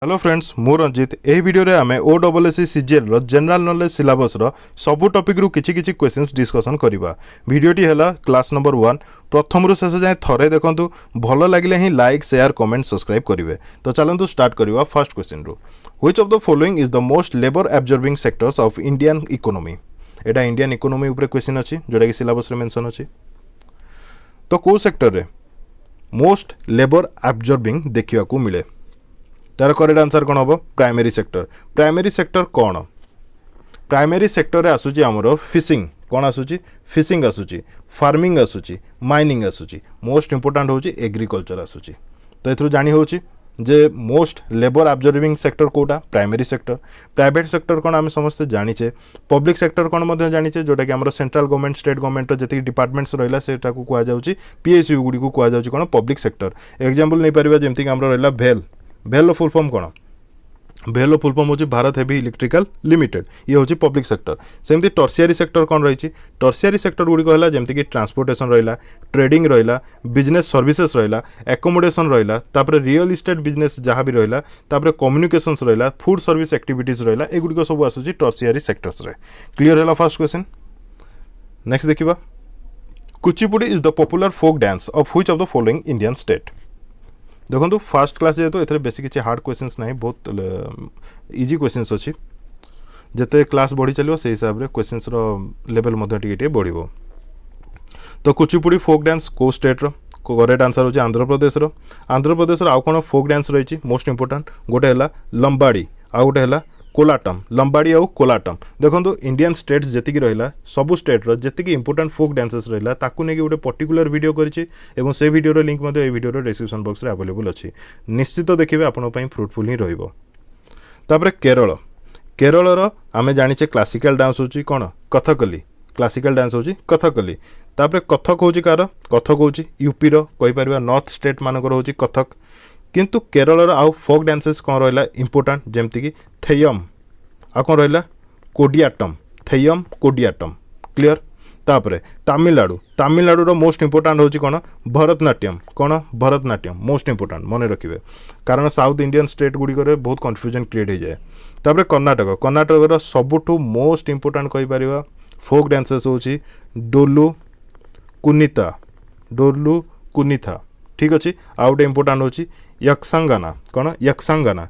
Hello friends मु रंजित एही video रे आमे ओडब्ल्यूएससी सीजीएल रो जनरल नॉलेज सिलेबस रो सबु टॉपिक रु किछि किछि क्वेश्चंस डिस्कशन करिबा। वीडियोटी हैला क्लास नंबर 1 प्रथम रु शेष जाय थरे देखंतु भलो लागिले ही लाइक शेयर कमेंट सब्सक्राइब करिवे। तो चलंतु स्टार्ट करिवा फर्स्ट क्वेश्चन रु। Which of the following is the most labour absorbing sectors of Indian economy. Etah Indian economy ऊपर क्वेश्चन अछि जोडा कि सिलेबस रे मेंशन अछि। तो को सेक्टर रे मोस्ट लेबर एब्जॉर्बिंग देखिया को मिले। तार करेक्ट आंसर कौन हम प्राइमरी सेक्टर। प्राइमरी सेक्टर कौन प्राइमरी सेक्टर रे आसुची हमरो फिशिंग कौन आसुची फिशिंग आसुची फार्मिंग आसुची माइनिंग आसुची मोस्ट इंपोर्टेंट होची एग्रीकल्चर आसुची। तो एथरु जानी होची जे मोस्ट लेबर एब्जॉर्बिंग सेक्टर कोटा प्राइमरी सेक्टर। प्राइवेट सेक्टर कौन आम समस्ते जानिचे पब्लिक सेक्टर कौन मध्य जानिचे जोटा कि हमरो सेंट्रल गवर्नमेंट स्टेट गवर्नमेंट जति डिपार्टमेंट्स रहिला सेटा को कुआ जाउची पीएसयू गुडी को कुआ जाउची कौन पब्लिक सेक्टर। एग्जांपल नै परिबा जेमति कि हमरो रहिला भेल भेल फुल फॉर्म कौन भेल फुल फॉर्म होची भारत हेवी इलेक्ट्रिकल लिमिटेड ये होची पब्लिक सेक्टर। सेमती टर्शियरी सेक्टर कौन रही टर्शियरी सेक्टर गुडी कहला जेमति कि ट्रांसपोर्टेशन रहिला ट्रेडिंग रहिला बिजनेस सर्विसेज रहिला एकोमोडेशन रहिला तापर रियल इस्टेट बिजनेस जहाँ भी रहिला तापर कम्युनिकेशंस रहिला फूड सर्विस एक्टिविटीज रहिला ए गुडी को सब आसुची टर्शियरी सेक्टर्स रे। क्लियर हैला फर्स्ट क्वेश्चन। नेक्स्ट देखिबा Kuchipudi is the popular folk dance of which of the following Indian state. देखो फास्ट क्लास जेहेतु एथरे बेसी किसी हार्ड क्वेश्चंस नहीं बहुत इजी क्वेश्चंस अच्छी जिते क्लास बढ़ी चलो से हिसाब से क्वेश्चंस रो लेवल टे बढ़ो। तो कुचिपुड़ी फोक डांस को स्टेट रो करेक्ट आंसर होची आंध्र प्रदेश रो। आंध्र प्रदेश रो आउ कोन फोक डांस रही मोस्ट इंपोर्टेंट गोटे है लंबाड़ी आउ गोटे है कोलाटम लंबाड़ी आउ कोलाटम। देखो इंडियन स्टेट्स जेतिकी रहिला सबु स्टेट रो जेतिकी इंपोर्टेंट फोक डांसेस रहिला ताकू नेकी गोटे पर्टिकुलर वीडियो करिछि एवं से वीडियो रो लिंक मध्ये ए वीडियो रो डिस्क्रिप्शन बॉक्स रे अवेलेबल अछि। निश्चित देखिबे आपन पई फ्रूटफुल ही रहइबो। तापर केरल केरल रो आमे जानिचे क्लासिकल डांस होची कोन कथकली क्लासिकल डांस होची कथकली। तापर कथक होची कार कथक होची यूपी रो कहि परिबा नॉर्थ स्टेट मानकर होची कथक किंतु केरल आउ फोक डांसेस कौन रहा इंपोर्टेंट जमती कि थेयम आ कौन रहा कोडियाटम थेयम कोडियाटम। क्लियर। तापरे तमिलनाडु मोस्ट इंपोर्टेंट होची कौन भरतनाट्यम कौन भरतनाट्यम मोस्ट इंपोर्टेंट मन रखिए कारण साउथ इंडियन स्टेट गुड़िक बहुत कन्फ्यूजन क्रिएट हो जाए। तापरे कर्णाटक सबुठु मोस्ट इंपोर्टेंट कहि परिबा फोक डांसेस होची डोलू कुनिथा ठीक अच्छे। आउ गोटे इंपोर्टेंट होची यक्षांगाना कौन यक्षांगाना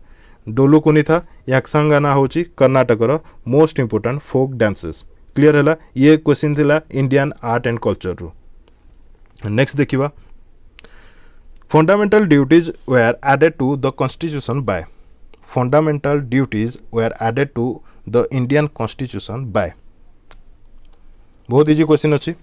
डोलू कुनिथा यक्षांगाना होची कर्णाटक रो most important folk dances. Clear है ये क्वेश्चन थिला इंडियन आर्ट एंड कल्चर रू। नेक्स्ट देखिबा fundamental duties were added to the constitution by fundamental duties were added to the Indian constitution by. बहुत इजी क्वेश्चन अच्छी।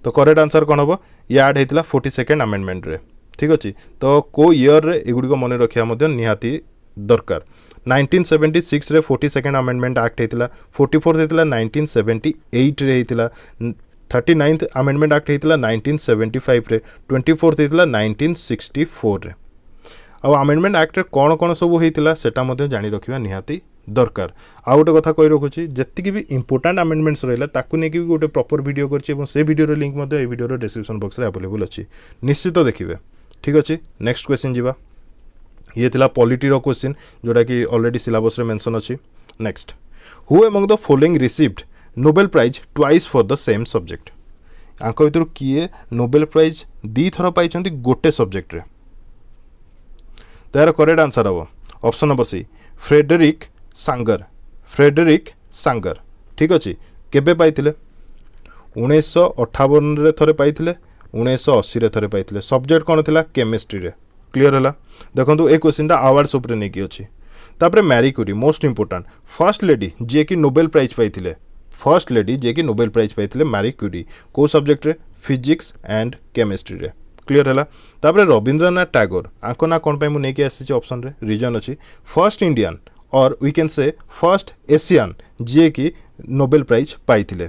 तो करेक्ट आंसर कौन हम ये आड होता 42nd अमेंडमेंट रे ठीक अच्छे। तो को ईयर रे एगुड़ी मन रखा निहाती दरकार 1976 रे 42nd अमेंडमेंट एक्ट होता 44th होता 1978 रे होता 39th अमेंडमेंट एक्ट होता 1975 रे 24th होता 1964 रे। आ अमेंडमेंट एक्ट रे कौन कौन सब होता सेटा जानी रखा निहाती दरकार। आउ गोटे कथा कही रखुची जी भी इंपोर्टेंट अमेंडमेंट्स रहा ताकू नहीं भी गोटे प्रॉपर वीडियो कर से वीडियो लिंक ए वीडियो डिस्क्रिप्शन बॉक्स रे अवेलेबल अच्छी निश्चित देखिए ठीक अच्छे। नेक्स्ट क्वेश्चन जीवा ये थिला पॉलिटी रो क्वेश्चन जोटा कि ऑलरेडी सिलेबस रे मेंशन अच्छी। Next who among the following received Nobel prize twice for the same subject. आंक भितर किए नोबेल प्राइज दी थर पाई गोटे सब्जेक्ट रे। तो यार करेक्ट आंसर हम option number C Frederick Sanger ठीक अच्छे। केबे पाइथिले 1958 रे थरे पाइथिले 1980 रे थरे पाइथिले। सब्जेक्ट कौन थिला केमिस्ट्री रे। क्लियर है देखो ए क्वेश्चन अवार्ड्स उपर नहीं कि अच्छी। तापर Marie Curie most important first lady जी कि नोबेल प्राइज पाइथिले फर्स्ट लेडी जी कि नोबेल प्राइज पाइथिले मैरी क्यूरी को सब्जेक्ट रे फिजिक्स एंड केमिस्ट्री रे। क्लियर है तापर रविंद्रनाथ टैगोर आंको ना कौन मु नहीं आसी ऑप्शन रे रीजन अच्छी फर्स्ट इंडियन और we can say first Asian जी कि नोबेल प्राइज पाइथिले।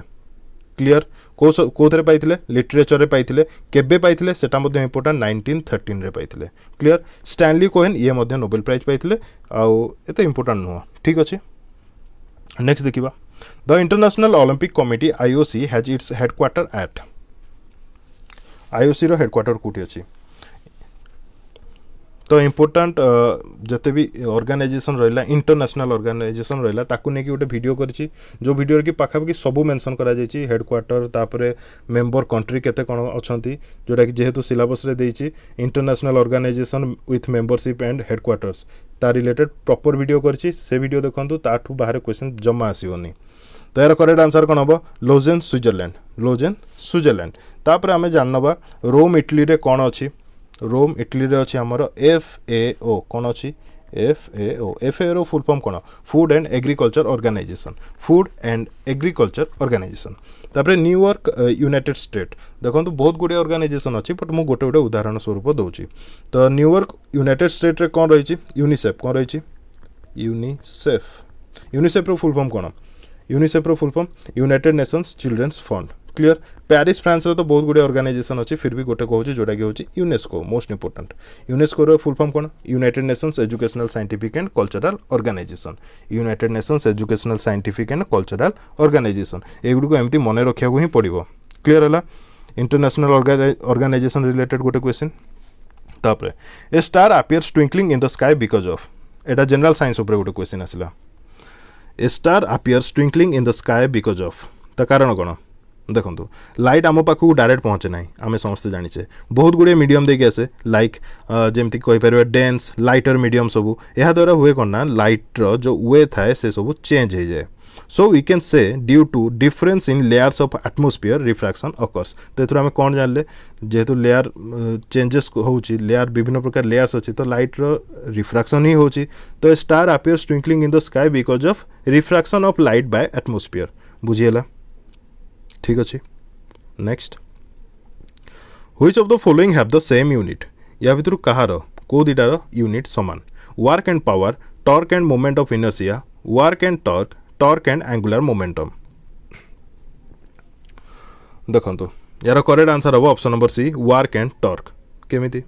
क्लियर कोथरे पाइथिले लिटरेचर रे पाइथिले केबे पाइथिले सेटा मध्ये इंपोर्टेंट 1913 रे पाइथिले। क्लियर स्टैनली कोहेन ये मध्ये नोबेल प्राइज पाइथिले आउ एते इंपोर्टेंट नुह ठीक अच्छे। नेक्स्ट देखिबा the International Olympic Committee IOC has its headquarters at IOC रो हेडक्वार्टर कोठी अछि तो इम्पोर्टाट जिते भी ऑर्गेनाइजेशन रहा इंटरनेशनल ऑर्गेनाइजेशन रहा ताकू नहीं गोटे वीडियो करी जो वीडियो कि पाखापाखि सब मेंशन करा जायछि हेडक्वार्टर तापरे मेंबर कंट्री केते कोन अछंती जोटा कि जेहेतु सिलेबस रे देछि international organisation with membership and headquarters ता रिलेटेड प्रॉपर वीडियो करी से वीडियो देखंतु ताठू बाहर क्वेश्चन जमा आसीबनी तो यार करेक्ट आंसर कौन हम लोजेन स्विट्जरलैंड तापर आम जानवा रोम इटली रे कौन अच्छी रोम इटली रे अच्छी आमर FAO कौन अच्छी FAO फुल फॉर्म कौन फूड एंड एग्रीकल्चर ऑर्गेनाइजेशन तापर न्यूयॉर्क यूनाइटेड स्टेट देखो बहुत गुड़े ऑर्गेनाइजेशन अच्छी बट मुझे गोटे गोटे उदाहरण स्वरूप दूसरी तो न्यूयॉर्क यूनाइटेड स्टेट रे कौन रही यूनिसेफ कौन रही यूनिसेफ रो फुल फॉर्म कौन यूनिसेफ रो full form United Nations children's fund clear Paris France रे तो बहुत गुड़े ऑर्गेनाइजेशन अच्छी फिर भी गोटे कहूँ जोटा कि हूँ यूनेस्को मोस्ट इंपोर्टेंट यूनेस्को रो फुल फॉर्म कौन United Nations educational scientific and cultural organisation United Nations educational scientific and cultural organisation एगुड़ी एमती मन रखा ही पड़ो क्लियर है इंटरनेशनल ऑर्गेनाइजेशन रिलेटेड गोटे क्वेश्चन तापर a star appears twinkling in the sky because of एटा जनरल साइंस उपर गोटे क्वेश्चन आसला a star appears twinkling in the sky because of ता कारण कौन देखो लाइट आम पाखक डायरेक्ट पहुँचे ना आम समस्ते जाचे बहुत गुड़े मीडियम देके आसे लाइक जमती कहीपर डेन्स लाइटर मीडियम सबू यह द्वारा हुए कौन ना लाइटर जो वे थाए से सब चेंज हो जाए so we can say due to difference in layers of atmosphere refraction occurs तो आम कौन जानले जेहेतु लेयर चेंजेस होची लेयर विभिन्न प्रकार लेयर्स अच्छी तो लाइटर रिफ्रैक्शन ही होची तो star appears twinkling in the sky because of refraction of light by atmosphere बुझीगला ठीक अच्छे next which of the following have the same unit या भितर कहार को दुटार यूनिट समान work and power torque and moment of inertia work and torque and angular momentum देखो यार करेक्ट आंसर हम option number C work and torque केमिति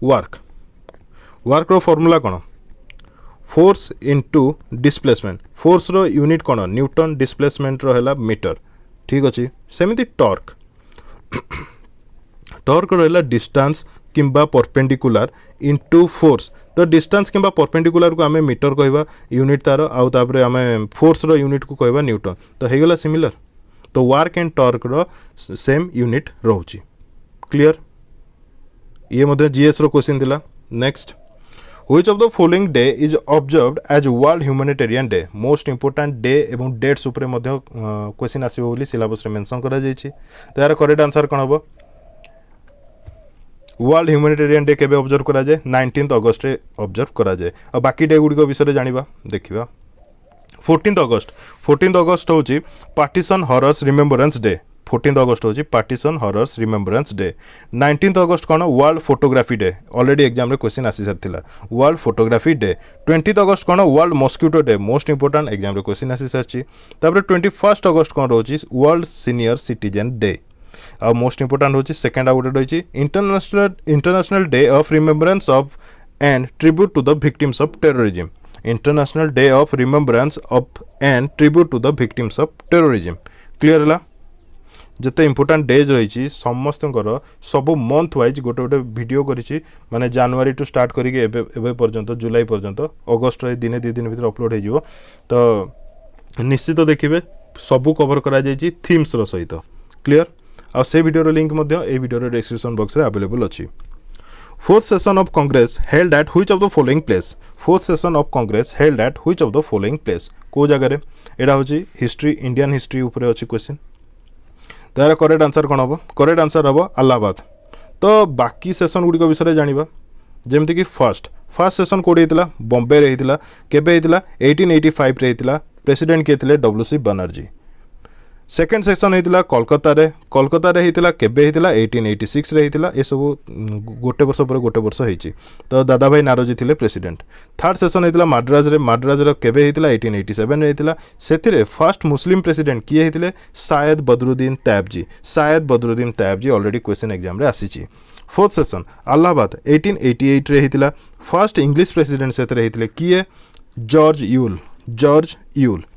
वर्क रो फॉर्मूला कौन फोर्स इनटू डिस्प्लेसमेंट फोर्स रो यूनिट कौन न्यूटन डिस्प्लेसमेंट रो हैला metre ठीक अच्छे सेमती टॉर्क रहा डिस्टेंस किंबा परपेंडिकुलर इनटू फोर्स तो डिस्टेंस किंबा परपेंडिकुलर को आम मीटर कहवा यूनिट तार आउे आम फोर्स रो यूनिट को कहवा न्यूटन तो होगला सिमिलर तो वर्क एंड टॉर्क रो सेम यूनिट रोची क्लियर ये मध्य जीएस रो क्वेश्चन थिला next which of the following day is observed as world humanitarian day most important day एवं डेट्स उपरे मध्य क्वेश्चन आसीबो बोली सिलेबस रे मेंशन करा जायछि तो यार करेक्ट आंसर कोन हबो वर्ल्ड ह्यूमैनिटेरियन डे केबे ऑब्जर्व करा जाय 19 अगस्त रे ऑब्जर्व करा जाय आ बाकी डे गुडी को विषय जानिबा देखिबा 14 अगस्त होची पार्टीशन हॉरर्स रिमेम्बरेंस डे 14 अगस्त होची पार्टीशन हॉरर्स रिमेम्बरेंस डे 19 अगस्त कौन world photography day already exam रे क्वेश्चन आसी सारथिला वर्ल्ड फोटोग्राफी डे 20 अगस्त कौन world mosquito day most important exam रे क्वेश्चन आसी सारछि तापर 21 अगस्त कौन रोची वर्ल्ड सीनियर सिटीजन डे आ मोस्ट इंपोर्टेंट होची सेकंड आउट रही international day of remembrance of and tribute to the victims of terrorism international day of remembrance of and tribute to the victims of terrorism clear है जिते important days रही समस्त सब month wise गोटे गोटे वीडियो करी माने जनवरी टू स्टार्ट करके पर्यंत जुलाई पर्यंत अगस्ट दिने दी दिन भीतर अपलोड हो तो निश्चित देखिए सबू कवर करा जायछि थीम्स रो सहित क्लियर आ से वीडियो लिंक ए वीडियो डिस्क्रिप्शन बॉक्स रे अवेलेबल अच्छी fourth session of Congress held at which of the following place fourth session of Congress held at which of the following place को जगह एटा होची history Indian history ऊपर अच्छी question तार correct answer कौन हम करेक्ट आंसर हम अलाहाबाद तो बाकी सेशन गुड़िक विषय जाना जमती कि फर्स्ट सेशन कौटी होता बॉम्बे रे होता केबे होता 1885 रे होता प्रेसिडेंट किए थे WC बनर्जी सेकेंड सेक्शन होता कोलकाता रे होता केबे होता 1886 रे होता ये सब गोटे वर्ष पर गोटे वर्ष होती तो दादा भाई नारोजी थे प्रेसिडेंट थर्ड सेशन होता माड्राज केबे होता 1887 रे होता से फर्स्ट मुस्लिम प्रेसिडेंट किए होते शायद बदरुद्दीन तैयब जी ऑलरेडी क्वेश्चन एग्जाम रे आसी फोर्थ सेशन अलाहाबाद 1888 रे होता फर्स्ट इंग्लिश प्रेसिडेंट से होते किए जॉर्ज यूल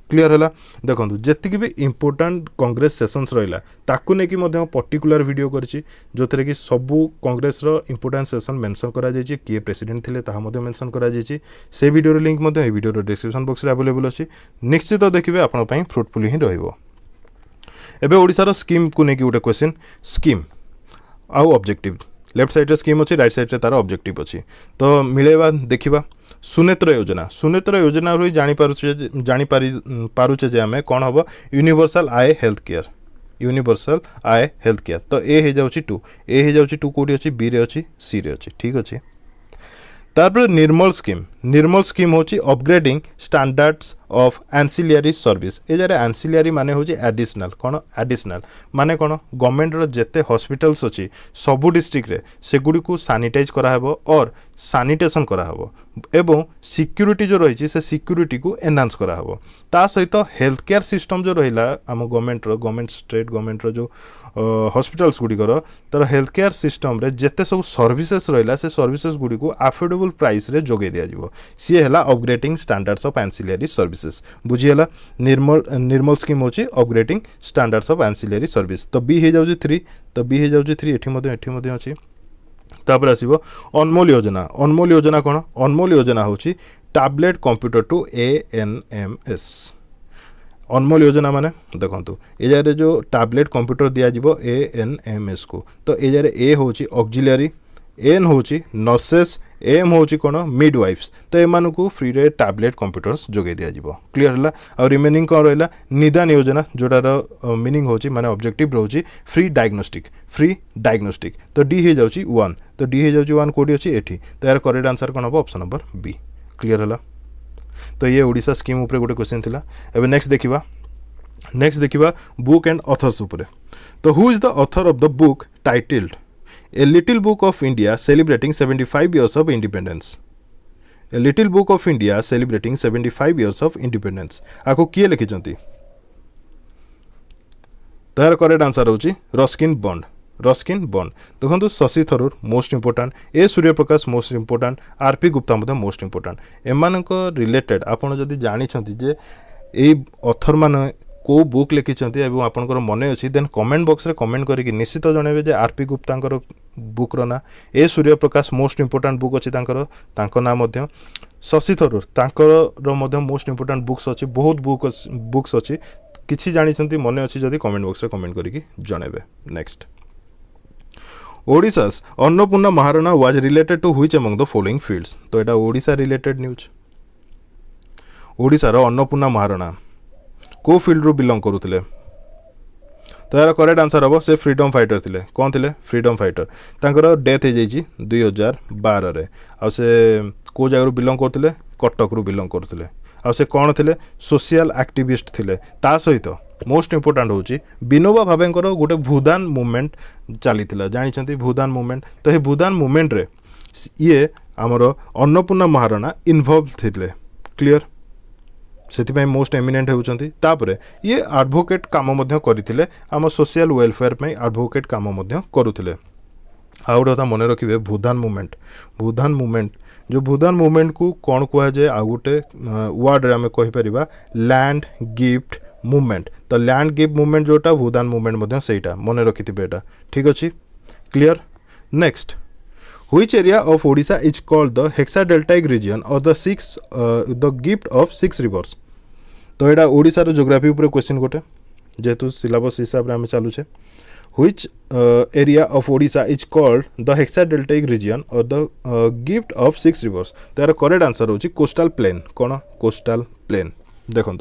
क्लियर है देखो जी भी इंपोर्टाट कांग्रेस सेसन्स रहा ताकू नहीं पर्टिकुलर वीडियो करी जो थे कि सबू कांग्रेस इंपोर्टाट सेसन मेंशन करा जायछि किए प्रेसिडेंट थिले ताहा मध्ये मेंशन करा जायछि से वीडियो लिंक मध्ये वीडियो डिस्क्रिप्शन बॉक्स रे अवेलेबल अछि निश्चित देखिए आपण पई फ्रुटफुल ही रहइबो। एबे ओडिसा रो स्कीम को नेकी गोटे क्वेश्चन स्कीम आउ ऑब्जेक्टिव लेफ्ट साइड रे स्कीम अच्छी राइट साइड रे तार ऑब्जेक्टिव अच्छी तो मिलेबा देखिबा सुनेत्र योजना रु जानी पारुचे जे आमे कोन हबो यूनिवर्सल आय हेल्थ केयर तो ए हे जाउची 2 कोडी अछि बी रे अछि सी रे अछि ठीक अछि। तारपर निर्मल स्कीम होची upgrading standards of ancillary service ए जारे एंसिलियरी माने होची एडिशनल कोन एडिशनल माने कोन गवर्नमेंट रो जेते हॉस्पिटल्स अछि सबु डिस्ट्रिक्ट रे सेगुडी को सैनिटाइज करा हबो और सैनिटेशन करा हबो एवं सिक्यूरिटी जो रही से सिक्यूरिटी को एनहांस करा हबो ता सहित हेल्थ केयर सिस्टम जो रहिला आम गवर्नमेंट स्टेट गवर्नमेंट रो जो हॉस्पिटल्स गुडी कर तर हेल्थ केयर सिस्टम रे जेते सब सर्विसेस रहिला से सर्विसेस गुडी को अफोर्डेबल प्राइस रे जोगे दिया जिवो सी हैला upgrading standards of ancillary services बुझी हैला निर्मल स्कीम होची upgrading standards of ancillary service तो बी हे जाउची 3 एठी मध्ये अछि। तापर आसीबो अनमोल योजना कोन अनमोल योजना होची टैबलेट कंप्यूटर टू ANMS अनमोल योजना माने देखंतु ए जारे जो टैबलेट कंप्यूटर दिया जिवो ANMS को तो ए जारे ए होची ऑक्सिलरी एन होची नर्सेस एम होची कोन मिडवाइफ्स तो एमान को फ्री रे टैबलेट कंप्यूटर्स जोगे दिया जिवो क्लियर हला और रिमेनिंग कोन रहला निदान योजना जोटार मीनिंग होची माने ऑब्जेक्टिव रहउची फ्री डायग्नोस्टिक तो डी हे जाउची 1 तो डी हे जाउची 1 कोडी अछि एठी तो यार करेक्ट आंसर कोन हो ऑप्शन नंबर बी क्लियर हला। तो ये ओडिशा स्कीम ऊपर गोटे क्वेश्चन थिला एबे नेक्स्ट देखिबा बुक एंड ऑथर्स ऊपर तो who is the author of the book titled a little book of India celebrating 75 years of independence a little book of India celebrating 75 years of independence आको किए लिखिचंती तार correct answer होची Ruskin Bond देखो Shashi Tharoor most important A Suryaprakash most important RP Gupta मध्य most important एमान related आपड़ जदि जानी जे ये ऑथर मान को बुक लिखिं आपंकर मन अच्छी देन कमेंट बॉक्स रे कमेंट करके निश्चित जनइबे जे आरपी गुप्ता बुक रो ना A Suryaprakash most important book अच्छी ना मध्य Shashi Tharoor most important books अच्छी बहुत बुक्स अच्छी किसी जानी मन अच्छी जदि कमेंट बॉक्स रे कमेंट करके जनइबे। Next Odisha's Annapurna Maharana was related to which among the following fields तो एटा ओडिशा रिलेटेड न्यूज ओडिशा रो अन्नपूर्णा महाराणा को फील्ड रो बिलोंग करुथिले तो यार करेक्ट आंसर हम से फ्रीडम फाइटर थिले कौन थिले फ्रीडम फाइटर तांकर डेथ हो जाइए 2012 रे आ से को जगह बिलोंग करथिले कटक रू बिलोंग करथिले आ से कौन थिले सोशल एक्टिविस्ट थिले ता सहित मोस्ट इंपोर्टाट होची विनोबा भावेंकर गोटे भूदान मूवमेंट चली जानी भूदान मूवमेंट तो ये भूदान मूवमेंट रे ये आमर अन्नपूर्णा महाराणा इनवॉल्व थिले क्लियर से मोस्ट एमिनेंट होउचंती तापरे ये एडवोकेट काम मध्य करथिले आम सोशल वेलफेयर पे एडवोकेट काम मध्य करुथिले। आ गोटे कथा मन रखिए भूदान मूवमेंट जो भूदान मूवमेंट को कौन कह जाए आ गोटे वर्ड आम कहीपर लैंड गिफ्ट मूवमेंट तो लैंड गिफ्ट मूवमेंट जोटा भूदान मूवमेंट मध्य सेटा मन रखिथिबे एटा ठीक अछि clear. Next Which area of Odisha is called the hexadeltaic region or the gift of 6 rivers तो एटा ओडिसा रो ज्योग्राफी ऊपर क्वेश्चन गोटे जेतु सिलेबस हिसाब रे हम चालू छे Which area of Odisha is called the hexadeltaic region or the gift of 6 rivers तो यार करेक्ट आंसर होची कोस्टल प्लेन कोन कोस्टल प्लेन देखो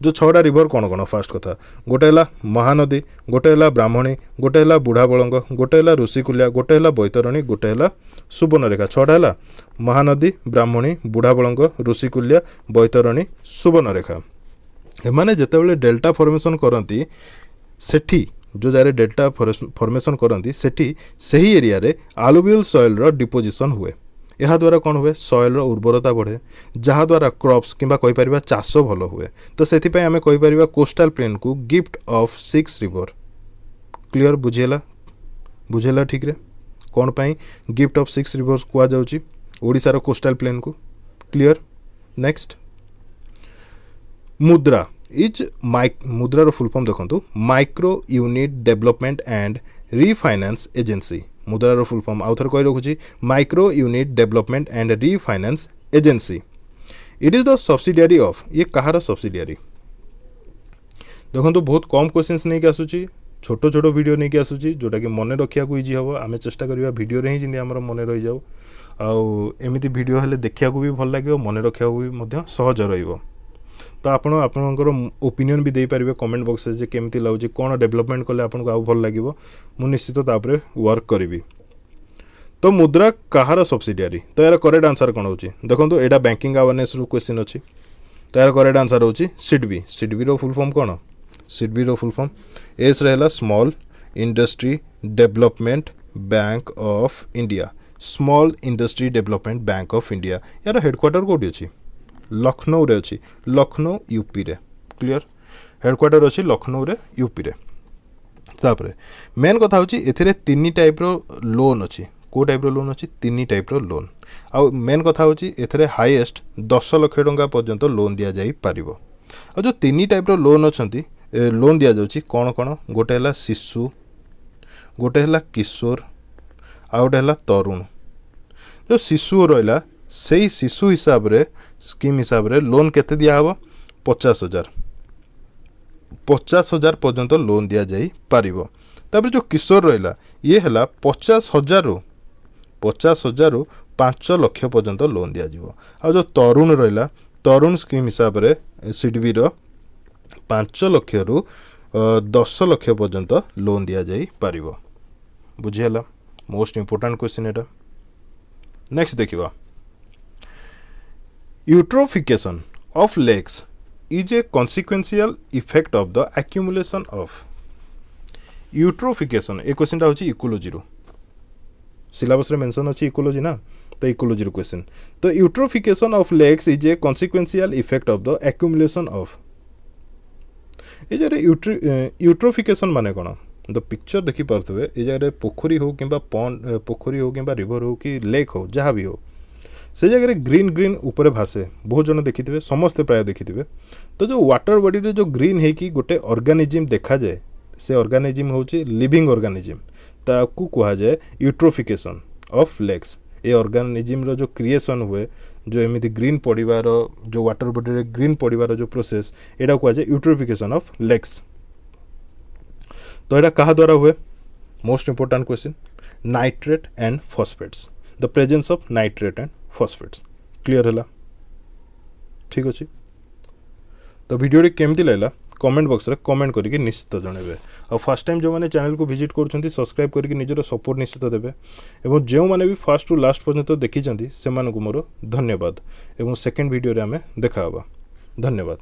जो 6टा रिवर कौन कौन फास्ट कथा गोटे है महानदी गोटे है ब्राह्मणी गोटे है बुढ़ा बलंग गोटे है ऋषिकुल्या गोटे है बैतरणी गोटे है सुवर्णरेखा 6टा है महानदी ब्राह्मणी बुढ़ा बलंग ऋषिकुल्या बैतरणी सुवर्णरेखा एमाने जेतेबेले डेल्टा फॉर्मेशन करती सेठी जो जारे डेल्टा फॉर्मेशन करती सेठी सही एरिया रे आलुवियल सॉइल रो डिपोजिशन हुए यह द्वारा कौन हुए सॉइल उर्वरता बढ़े जहाँ द्वारा क्रॉप्स किंबा कहि परिबा चाष भल हुए तो सेति पय आमे कहि परिबा कोस्टल प्लेन को गिफ्ट ऑफ 6 रिवर क्लियर बुझेला ठीक रे कौन पाई गिफ्ट ऑफ 6 रिवर्स कुआ जाउची ओडिसा रो कोस्टल प्लेन को क्लियर। नेक्स्ट मुद्रा इज मुद्रार फुल फॉर्म देखो micro unit development and refinance agency मुद्रार फुल फॉर्म आउ थे कही रखुच्छी micro unit development and refinance agency it is the subsidiary of ये कहार सब्सिडियरी देखो बहुत कम क्वेश्चंस नहीं आसूची छोट छोट वीडियो नहीं आसूची जोटा कि मन रखा इजी हम आम चेष्टा करवा वीडियो रे ही जमी आम मन रही जाऊ आमती वीडियो हेल्ले देखा भी भल लगे मन रखा भी सहज रही तो आपणकर ओपिनियन भी दे पारे कमेंट बॉक्स में केमती लगुच कौन डेवलपमेंट कले आपको आउ भल लगे मुझे निश्चित तापर वर्क करी तो मुद्रा कहार सब्सिडियरी तो यार करेक्ट आंसर कौन हो देखो यहाँ बैंकिंग अवेयरनेस क्वेश्चन अच्छी तो यार करेक्ट आंसर हो सिडबी रो फुल फॉर्म कौन सिडबी रो फुल फॉर्म एस रहा small industry development bank of India small industry development bank of India यार हेडक्वार्टर कौटी अच्छी लखनऊ रे अच्छी लखनऊ यूपी रे क्लियर हेडक्वार्टर अच्छी लखनऊ रे यूपी रे तापरे मेन कथा होची एथिरे तीन टाइप रो लोन अच्छी को टाइप रो लोन अच्छी तीन टाइप रो लोन आउ मेन कथा होची एथिरे हाईएस्ट 10 लाख टंका पर्यंत लोन दिया जाई पारिबो आ जो तीन टाइप रो लोन अछंती लोन दिया जाउची कोन कोन गोटे हला शिशु गोटे हला किशोर आ गोटे हला तरुण जो शिशु रहिला सेही शिशु हिसाब रे स्कीम हिसाब रे लोन केते दिया हबो 50,000 पर्यंत लोन दिया जाई पारिबो तापर जो किशोर रहिला ये हला 50,000 रु 5 लाख पर्यंत लोन दिया जिवो आ जो तरुण रहिला तरुण स्कीम हिसाब रे सिडबी रो 5 लाख रु 10 लाख पर्यंत लोन दिया जाई पारिबो बुझिहला मोस्ट इंपोर्टेंट क्वेश्चन एटा नेक्स्ट देखिबा eutrophication of legs is a consequential effect of the accumulation of eutrophication A question टा होची इकोलॉजी रो सिलेबस रे मेंशन अछि इकोलॉजी ना तो इकोलॉजी रो क्वेश्चन तो eutrophication of lakes is a consequential effect of the accumulation of A J eutrophication माने कोन the picture देखि परथबे ए जे पोखरी हो किबा पॉन्ड पोखरी हो किबा रिवर हो कि लेक हो जहाँ भी हो से जगह ग्रीन ग्रीन ऊपर भासे बहुत जन देखिथे समस्ते प्राय देखिथे तो जो वाटर बॉडी रे जो ग्रीन है कि गोटे ऑर्गेनिज्म देखा जाए से ऑर्गेनिज्म होची लिविंग ऑर्गेनिज्म ताकू कहा जाए यूट्रोफिकेशन ऑफ लेग्स ए ऑर्गेनिज्म रो जो क्रिएशन हुए जो एमिति ग्रीन पड़िबार जो वाटर बॉडी रे ग्रीन पड़िबार जो प्रोसेस एटा कहा जाए यूट्रोफिकेशन ऑफ लेग्स तो एटा कहा द्वारा हुए most important question nitrate and phosphates the presence of nitrate and phosphates clear है ठीक अच्छे तो वीडियो केमती लगला कमेंट बॉक्स रे कमेंट करके निश्चित जनइबे और फर्स्ट टाइम जो मैंने चैनल को विजिट कर सब्सक्राइब करके निजर सपोर्ट निश्चित देवे और जो मैंने भी फर्स्ट टू लास्ट पर्यंत देखी से मोर धन्यवाद और सेकेंड वीडियो रे आमे देखा धन्यवाद।